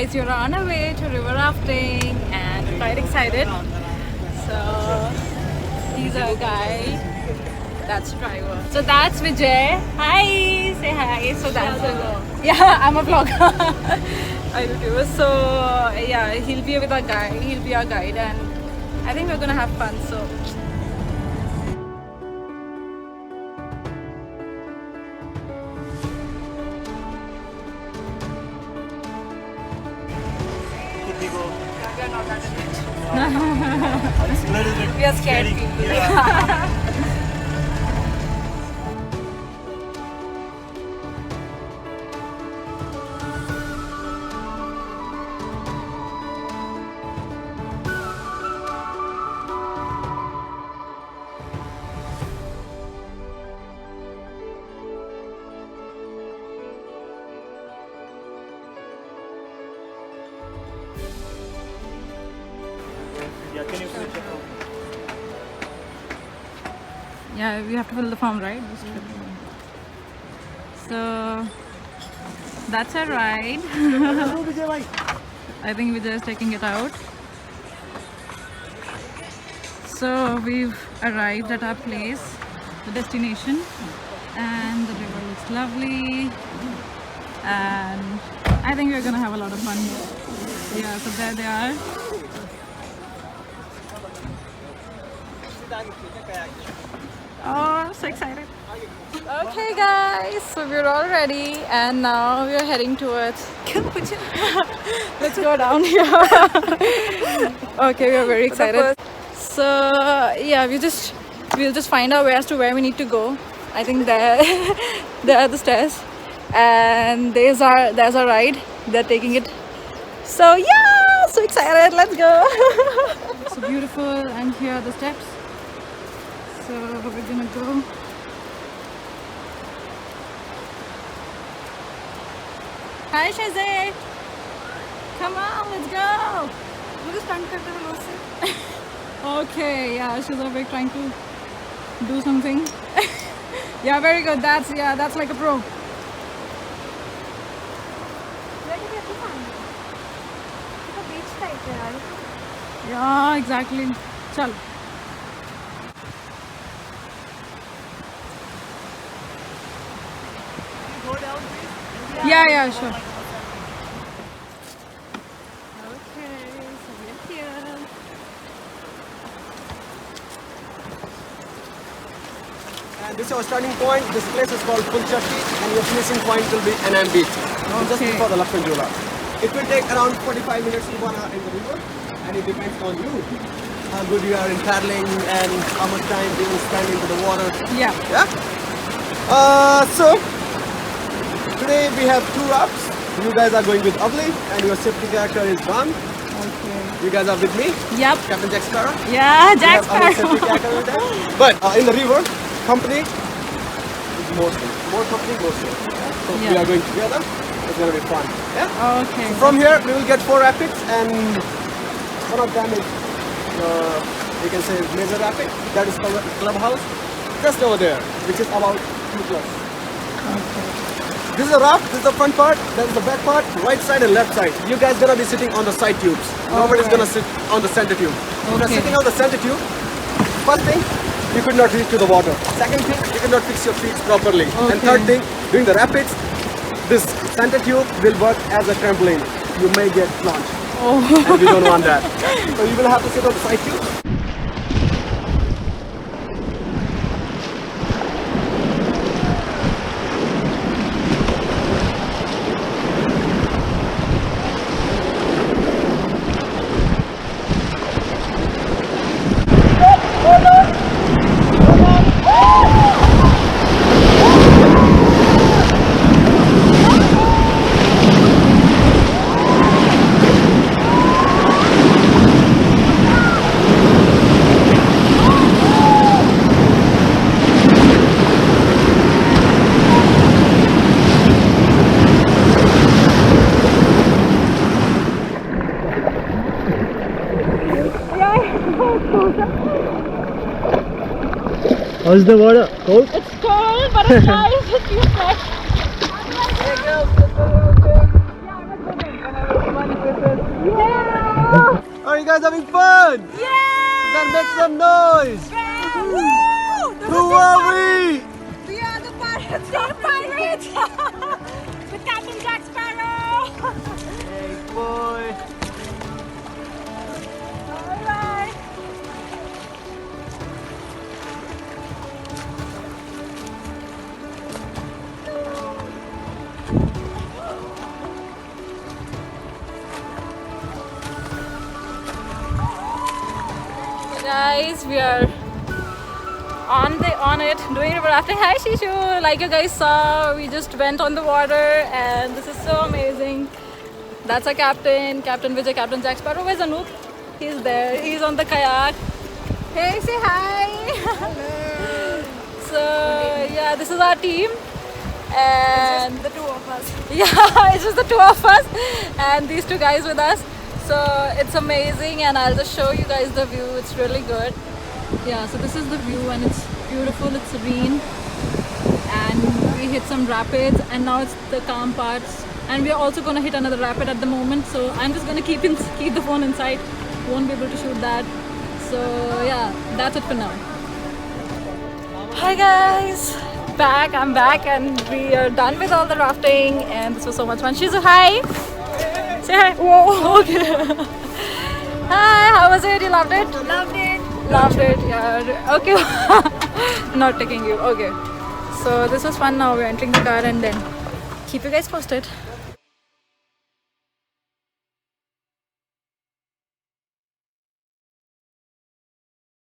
guys, you're on our way to river rafting and we're quite excited. So he's our guy. That's driver. So that's Vijay. Hi, say hi. So that's yeah, I'm a vlogger. I'm a YouTuber. So yeah, he'll be with our guide. He'll be our guide, and I think we're gonna have fun. So. We are scared people. Yeah. Yeah, we have to fill the form, right? So that's a ride. I think we're just taking it out. So we've arrived at our place, the destination, and the river looks lovely. And I think we're gonna have a lot of fun here. Yeah, so there they are. Oh, I'm so excited. Okay guys, so we're all ready and now we're heading towards let's go down here. Okay, we're very excited. So yeah, we'll just find our way as to where we need to go. I think there are the stairs and there's our ride. They're taking it. So yeah, so excited, let's go. So beautiful, and here are the steps. So we're gonna go. Hi Shazay! Come on, let's go! Okay, yeah, Shazay trying to do something. Yeah, very good. That's like a pro. Yeah, exactly. Chal. Yeah, sure. Okay, so we're here. And this is our starting point. This place is called Pulchatti, and your finishing point will be Anam Beach, just before the Advendture. It will take around 45 minutes to 1 hour in the river, and it depends on you how good you are in paddling and how much time you will spend into the water. Yeah. So today we have 2 rafts. You guys are going with Ugly, and your safety character is Ram. Okay. You guys are with me. Yep. Captain Jack Sparrow. Yeah, Jack Sparrow. Safety character with that. But in the river, company is more safe. More company, more safe. So we are going together. It's gonna be fun. Yeah. Okay. So from here, we will get 4 rapids, and one of them is you can say major rapid. That is called Clubhouse. Just over there, which is about 2 plus. Okay. This is a raft, this is the front part, that is the back part, right side and left side. You guys gonna be sitting on the side tubes. Nobody's gonna sit on the center tube. If you're sitting on the center tube, first thing, you could not reach to the water. Second thing, you cannot fix your feet properly. And third thing, during the rapids, this center tube will work as a trampoline. You may get plunged. And we don't want that. So you will have to sit on the side tube. How's the water? Cold? It's cold, but it's nice. It feels fresh. Hey girls, let's go. Yeah, let's go then. guys having fun? Yeah! Then make some noise. Who are we? We are the pirates. The pirates. With Captain Jack Sparrow. Hey boy. All right. Guys, we are on it doing river rafting. Hi Shishu, like you guys saw, we just went on the water and this is so amazing. That's our captain Vijay, Captain Jack Sparrow. Where's Anoop? He's there, he's on the kayak. Hey, say hi. Hello. So yeah, this is our team and It's just the two of us. yeah, it's just the two of us and these two guys with us. So it's amazing and I'll just show you guys the view. It's really good. Yeah, so this is the view and it's beautiful, it's serene and we hit some rapids and now it's the calm parts and we are also going to hit another rapid at the moment, so I'm just going to keep the phone inside, won't be able to shoot that. So yeah, that's it for now. Hi guys, I'm back and we are done with all the rafting and this was so much fun. Shizu, hi! Say hi! Whoa, okay. Hi, how was it? You loved it? Loved it. Loved it, yeah. Okay. Not taking you. Okay. So this was fun now. We're entering the car and then keep you guys posted.